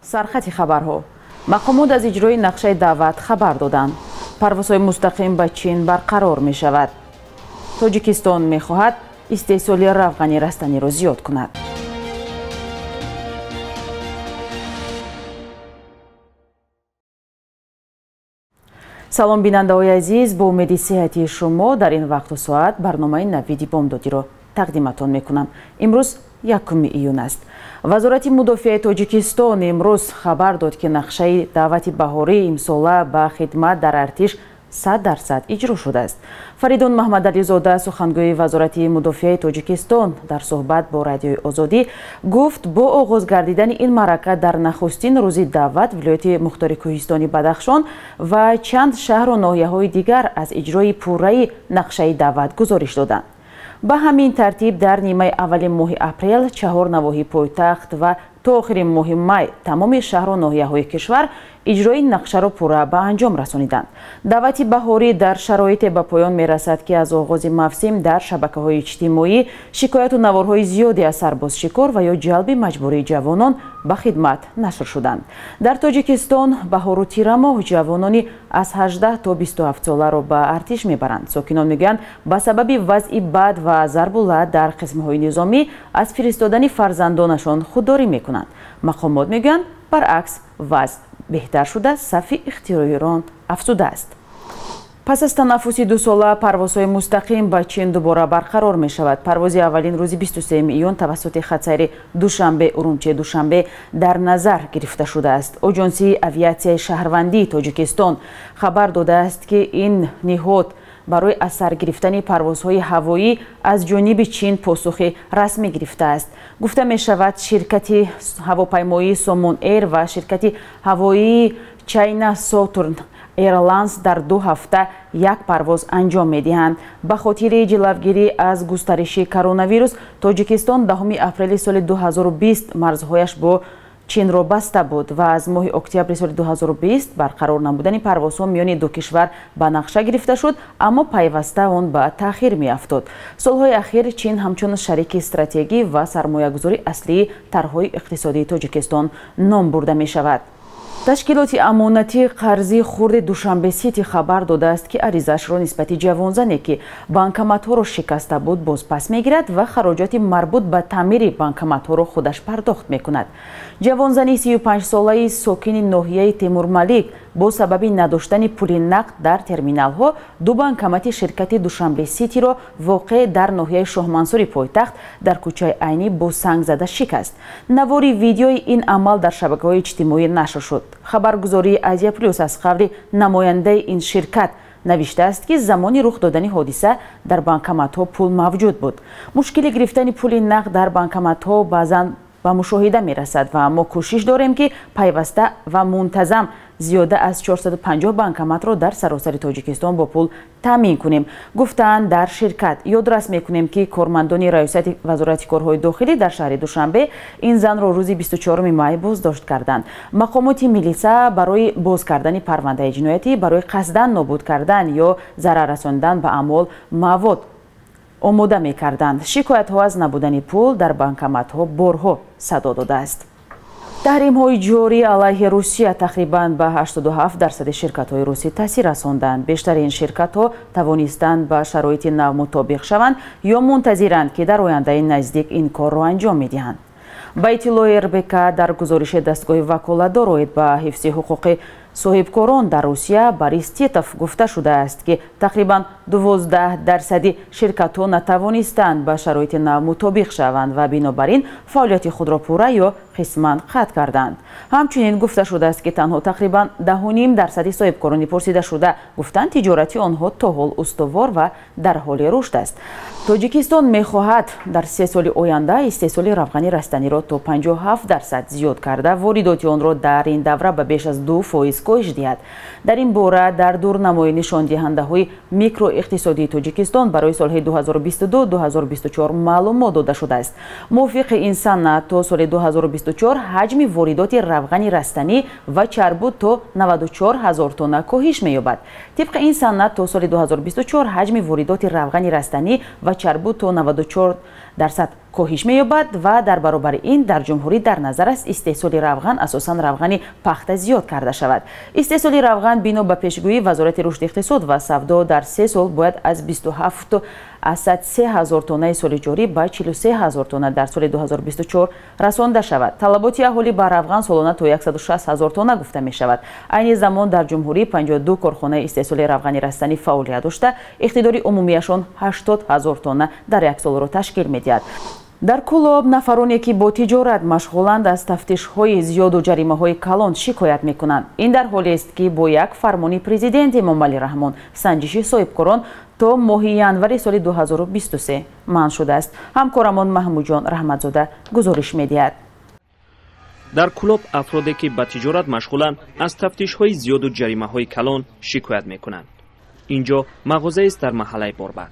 سرخط خبرها مقامات از اجرای نقشه دعوت خبر دادند. پروازهای مستقیم به چین برقرار می شود. تاجیکستان می خواهد استحصال روغن رستنی را زیاد کند. سلام بیننده‌های عزیز، با امید صحتی شما در این وقت و ساعت برنامه نویدی بامدادی را تقدیمتان میکنم. امروز 1 ایون است. وزارت مدافع تاجیکستان امروز خبر داد که نقشه دعوت بهاری امساله به خدمت در ارتش 100% اجرا شده است. فریدون محمدعلی زاده سخنگوی وزارت مدافع تاجیکستان در صحبت با رادیوی آزادی گفت با آغاز گردیدن این معرکه در نخستین روز دعوت ولایت مختار کوهستانی بدخشان و چند شهر و ناحیه‌های دیگر از اجرای پوره نقشه دعوت گزارش دادند. به همین ترتیب در نیمه اول ماه اپریل 4 نواحی پایتخت و تا آخرین ماه می تمام شهر و ناحیه‌های کشور اجرای نقشه را پوره به انجام رسانیدند. دعوت بهاری در شرایط به پایان می رسد که از آغاز موسم در شبکه‌های اجتماعی شکایت و نوارهای زیادی از سرباز شکار و یا جلب مجبوری جوانان به خدمت نشر شدند. در تاجیکستان بهار و تیر ماه جوانانی از 18 تا 27 ساله را به ارتش میبرند. ساکنان میگن به سبب وضع بد و ضرب در قسم‌های نظامی از فرستادن فرزندانشان خودداری میکنند. مقامات میگن برعکس وضع بهتر شده، صف اختیاریان افزوده است. پس از تنفس 2 ساله پروازهای مستقیم به چین دوباره برقرار می شود. پرواز اولین روز 23 ایون توسط خطسیر دوشنبه ارومچه دوشنبه در نظر گرفته شده است. آژانس اویاسیون شهروندی تاجیکستان خبر داده است که این نهاد برای از سر گرفتن پروازهای هوایی از جانب چین پاسخ رسمی گرفته است. گفته می شود شرکت هواپیمایی سامون ایر و شرکت هوایی چاینا ساتورن ایرلاینز در 2 هفته یک پرواز انجام می دهند. به خاطر جلوگیری از گسترش کرونا ویروس تاجیکستان 10 اپریل سال 2020 مرزهایش با چین را بسته بود و از ماه اکتبر سال 2020 برقرار نمودن پروازها میان دو کشور به نقشه گرفته شد، اما پیوسته آن به تأخیر می افتاد. سالهای اخیر چین همچون شریک استراتژی و سرمایه‌گذاری اصلی طرح‌های اقتصادی تاجیکستان نام برده می شود. تشکیلات امانتی قرضی خرد دوشنبه سیتی خبر داده است که عریضش را نسبت جوانزنی که بانکمات‌ها را شکسته بود باز پس میگیرد و خراجات مربوط به تعمیر بانکمات‌ها را خودش پرداخت میکند. جوانزنی 35 ساله ساکن ناحیه تیمور ملیک با سبب نداشتن پول نقد در ترمینال ها 2 بانکمات شرکت دوشنبه سیتی را واقع در ناحیه شاه منصور پایتخت در کوچه عینی با سنگ زده شکست. نواری ویدیوی این عمل در شبکه‌های اجتماعی نشر شد. خبرگزاری آزیا پلاس از قبل نماینده این شرکت نوشته است که زمانی رخ دادن حادثه در بانکمات ها پول موجود بود. مشکل گرفتن پول نقد در بانکمات ها بعضاً و مشاهده می رسد و ما کوشش داریم که پیوسته و منتظم زیاده از 450 بانکمات را در سراسر تاجیکستان با پول تامین کنیم. گفتند در شرکت یادرس می کنیم که کارمندان ریاست وزارت کارهای داخلی در شهر دوشنبه این زن را روز 24 می بازداشت کردند. مقامات ملیسا برای باز کردن پرونده جنایتی برای قصداً نابود کردن یا ضرر رساندن به اموال مواد آماده می کردند. شکایت ها از نبودن پول در بانکمات ها بارها صدا داده است. تحریم های جاری علیه روسیه تقریباً به 87% شرکت های روسی تاثیر رساندند. بیشتر این شرکت ها توانستند به شرایط نو مطابق شوند یا منتظرند که در آینده نزدیک این کار را انجام می دهند. بیت الله РБК در گزارش دستگاه وکالت‌دار اوید به حفظ حقوق صاحبکاران در روسیه باریستیتوف گفته شده است که تقریباً 12% شرکت‌ها نتوانستند به شرایط نو مطابق شوند و بنابراین فعالیت خود را پوره یا قسماً قطع کردند. همچنین گفته شده است که تنها تقریباً 10.5% صاحبکاران پرسیده شده گفتند تجارتی آنها تا حال استوار و در حال رشد است. تاجیکستان می‌خواهد در 3 سال آینده استحصال روغن رستنی را تا 57% زیاد کرده واردات آن را در این دوره به بیش از 2% کاهش دهد. در این باره در دورنمای نشان دهنده‌های میکرو اقتصادی تاجیکستان برای سالهای 2022-2024 معلومات داده شده است. موافق این سند تا سال 2024 حجم واردات روغن رستنی و چربو تا 94,000 تن کاهش می‌یابد. طبق این سند تا سال 2024 حجم واردات روغن رستنی و چربو تا درصد کاهش می‌یابد و در برابر این در جمهوری در نظر است استحصال روغن اساساً روغن پخته زیاد کرده شود. استحصال روغن بنا به پیشگویی وزارت رشد اقتصاد و سودا در 3 سال باید از 27,000 تن سال جاری به 43,000 تن در سال 2024 رسانده شود. طلبات اهالی به روغن سالانه تا 160,000 تن گفته می شود. عین زمان در جمهوری 52 کارخانه استحصال روغن رستنی فعالیت داشته، اقتدار عمومیشان 80,000 تن در یک سال را تشکیل می دهد. در کلاب нафароне ки бо тиҷорат машғуланд аз тафтишҳои зиёду ҷаримаҳои калон шикоят мекунанд. Ин дар ҳоле аст ки бо як фармони президенти Эмомалӣ Раҳмон санҷиши соҳибкорон то моҳи январи соли 2023 манъ шудааст. ҳамкорамон Маҳмудҷон Раҳматзода гузориш медиҳад. дар кулоб афроде ки ба тиҷорат машғуланд аз тафтишҳои зиёду ҷаримаҳои калон шикоят мекунанд. инҷо мағозаест дар маҳаллаи Борбад.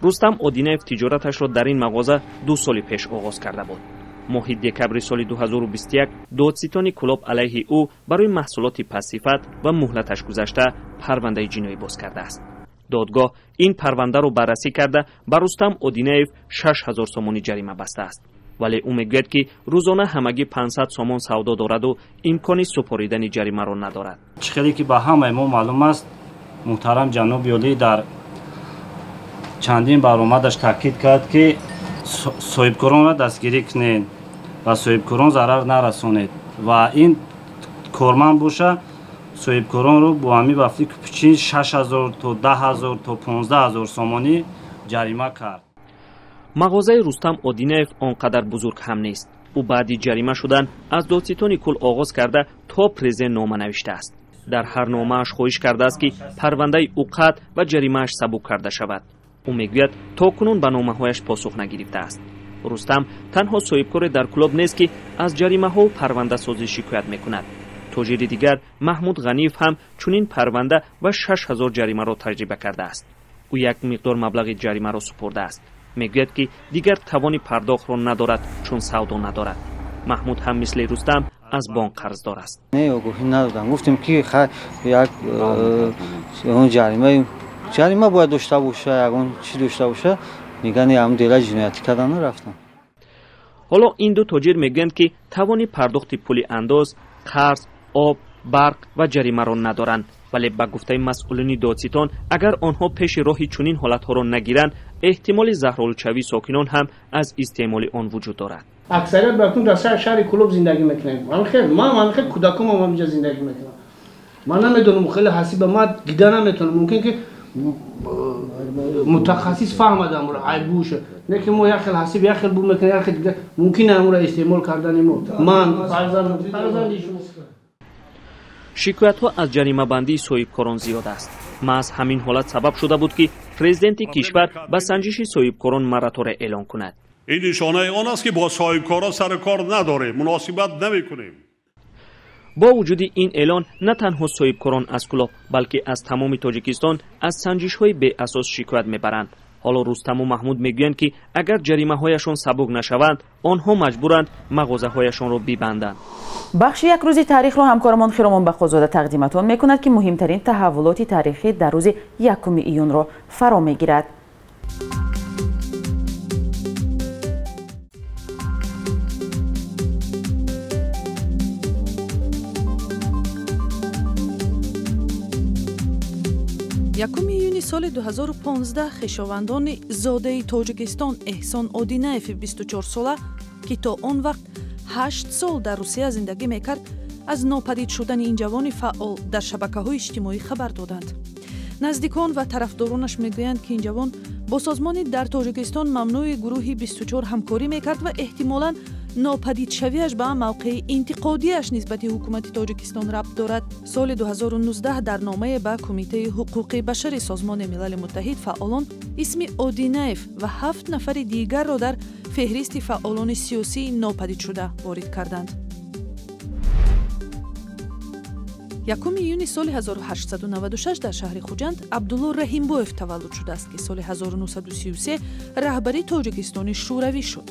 Рустам Одинаев тиҷораташро дар ин мағоза 2 соли пеш оғоз карда буд. моҳи декабри соли 2021 додситони кулоб алайҳи ӯ барои маҳсулоти пассифат ва муҳлаташ гузашта парвандаи ҷиноӣ боз кардааст. додгоҳ ин парвандаро баррасӣ карда ба Рустам Одинаев 6000 сомонӣ ҷарима бастааст. вале ӯ мегӯяд ки рӯзона ҳамагӣ 500 сомон савдо дораду имкони супоридани ҷаримаро надорад. чихеле ки ба ҳамаи мо маълум аст, муҳтарам ҷаноби олӣ дар чандин баромадаш таъкид кард ки соҳибкоронро дастгирӣ кунед ва соҳибкорон зарар нарасонед ва ин корманд боша соҳибкоронро бо ҳамин вафти купчин 6000 то 10000 то 15000 сомонӣ ҷарима кард. мағозаи Рустам Одинаев он қадар бузург ҳам нест. ӯ баъди ҷарима шудан аз додситони кул оғоз карда то президент нома навиштааст. дар ҳар номааш хоҳиш кардааст ки парвандаи ӯ қатъ ва ҷаримааш сабук карда шавад. ӯ мегӯяд то кунун ба номаҳояш посух нагирифтааст. рустам танҳо соҳибкоре дар кулоб нест ки аз ҷаримаҳо парвандасозӣ шикоят мекунад. тоҷири дигар Маҳмуд Ғаниев ҳам чунин парванда ва 6000 ҷаримаро таҷриба кардааст. ӯ як миқдор маблағи ҷаримаро супурдааст. мегӯяд ки дигар тавони пардохтро надорад, чун савдо надорад. маҳмуд ҳам мисли рустам аз бонк қарздор аст. огоҳӣ надодам, гуфтем ки як ҷарима бояд дошта боша, ягон чӣ дошта боша, мегӯянд ҳам дела ҷиноятӣ кардан нарафтам. ҳоло ин ду тоҷир мегӯянд ки тавони пардохти пули андоз, қарз, об, барқ ва ҷаримаро надоранд. вале ба гуфтаи масъулини додситон агар онҳо пеши роҳи чунин ҳолатҳоро нагиранд, эҳтимоли заҳролудшавии сокинон ҳам аз истеъмоли он вуҷуд дорад. аксарият бартун дар шаҳри Кулоб зиндагӣ мекунем. ман хел кӯдакомам ҳаминҷа зиндагӣ мекунам. ман намедонам, хеле ҳасиба ман дида наметонам. мумкин ки мутахассис фаҳмадам ро айбуша. не ки мо як хел ҳасиб як хел бу мекунем, як хел дига мумкин амро истеъмол кардани мо. ман фарзанди шумо шикоятҳо аз ҷаримабандии соҳибкорон зиёд аст. маҳз ҳамин ҳолат сабаб шуда буд ки президенти кишвар ба санҷиши соҳибкорон моратория эълон кунад. ин нишонаи он аст ки бо соҳибкорон сари кор надорем, муносибат намекунем. бо вуҷуди ин эълон на танҳо соҳибкорон аз Кулоб, балки аз тамоми Тоҷикистон аз санҷишҳои беасос шикоят мебаранд. ҳоло Рустаму Маҳмуд мегӯянд ки агар ҷаримаҳояшон сабук нашаванд, онҳо маҷбуранд мағозаҳояшонро бибанданд. бахши як рӯзи таърихро ҳамкорамон Хиромон Бахозода тақдиматон мекунад ки муҳимтарин таҳаввулоти таърихӣ дар рӯзи 1 июнро фаро мегирад. якуми июни соли 2015 хишовандони зодаи Тоҷикистон Эҳсон Одинаеви 24 сола ки то он вақт 8 сол дар Русия зиндагӣ мекард, аз нопадид шудани ин ҷавони фаъол дар шабакаҳои иҷтимоӣ хабар доданд. наздикон ва тарафдоронаш мегӯянд ки ин ҷавон бо созмони дар Тоҷикистон мамнӯи гурӯҳи 24 ҳамкорӣ мекард ва эҳтимолан нопадидшавиаш ба мавқеи интиқодияш нисбати ҳукумати Тоҷикистон рабт дорад. соли 2019 дар номае ба Кумитаи ҳуқуқи башари Созмони Милали Муттаҳид фаъолон исми Одинаев ва 7 нафари дигарро дар феҳристи фаъолони сиёсии нопадидшуда ворид карданд. 1 июни соли 1896 дар шаҳри Хуҷанд Абдулло Раҳимбоев таваллуд шудааст, ки соли 1933 раҳбари Тоҷикистони шӯравӣ шуд.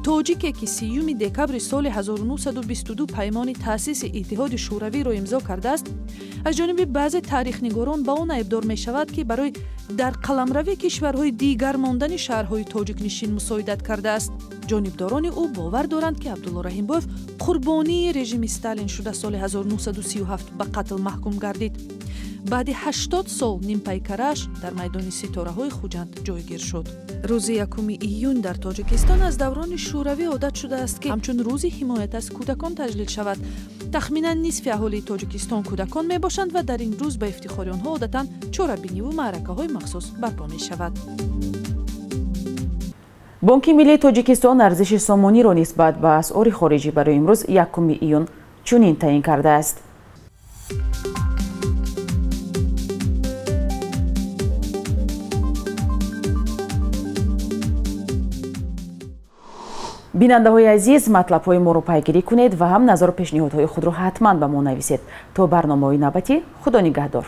тоҷике ки 30 декабри соли 1922 паймони таъсиси иттиҳоди шӯравиро имзо кардааст, аз ҷониби баъзе таърихнигорон ба он айбдор мешавад ки барои дар қаламравии кишварҳои дигар мондани шаҳрҳои тоҷикнишин мусоидат кардааст. ҷонибдорони ӯ бовар доранд ки Абдулло Раҳимбоев қурбонии режими Сталин шуда соли 1937 ба қатл маҳкум гардид. баъди 80 сол нимпайкараш дар майдони ситораҳои Хуҷанд ҷойгир шуд. рӯзи 1 июн дар Тоҷикистон аз даврони шӯравӣ одат шудааст ки ҳамчун рӯзи ҳимоят аз кӯдакон таҷлил шавад. тахминан нисфи аҳолии Тоҷикистон кӯдакон мебошанд ва дар ин рӯз ба ифтихори онҳо одатан чорабиниву маъракаҳои махсус барпо мешавад. бонки миллии Тоҷикистон арзиши сомониро нисбат ба асъори хориҷӣ барои имрӯз 1 июн чунин таъин кардааст. бинандаҳои азиз, матлабҳои моро пайгирӣ кунед ва ҳам назару пешниҳодҳои худро ҳатман ба мо нависед. То барномаҳои навбатӣ, худо нигаҳдор.